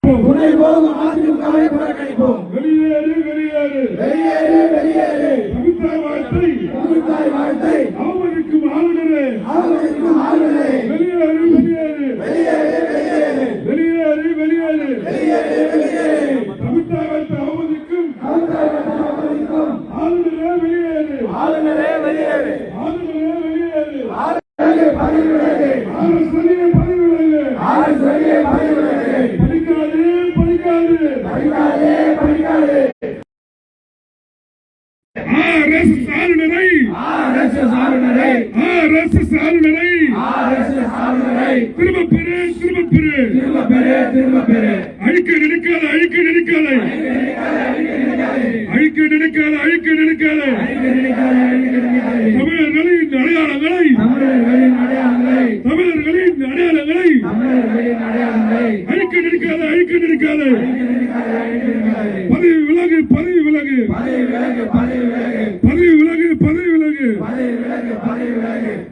புறக்கணிப்போம். துணை போகும் அதிமுகவை புறக்கணிப்போம். வெளியேறு வெளியேறு வெளியேறு வெளியேறு. தமிழ்த்தாய் வாழ்த்தை அவமதிக்கும் ஆளுநரே வெளியேறு வெளியேறு வெளியேறு வெளியேறு தமிழ்த்தாய் வாழ்த்தை அவமதிக்கும் ஆளுநரே வெளியேறு ஆளுநரே வெளியேறு. அழிக்க நினைக்காத தமிழர்களின் அடையாளங்களை அழிக்க நினைக்காத பதவி விலகு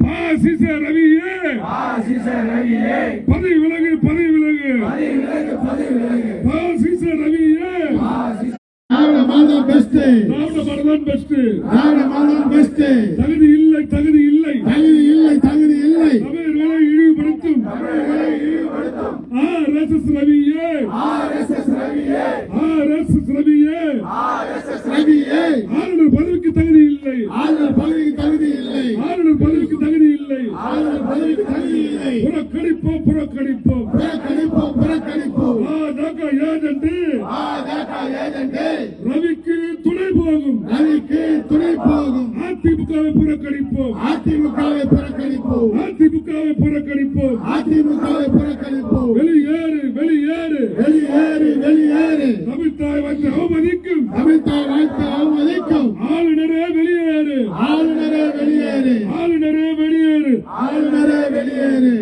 பாசிச ரவியே பதவி விலகு பாசிச ரவியே. தகுதி இல்லை தமிழர்களை இழிவுபடுத்தும் RSS ரவியே ஆளுநர் பதவிக்கு தகுதி இல்லை. புறக்கணிப்போம். ரவிக்கு துணை போகும் அதிமுகவை புறக்கணிப்போம். வெளியேறு தமிழ்த்தாய் வாழ்த்தை அவமதிக்கும் ஆளுநரே வெளியேறு. வெளியேறு.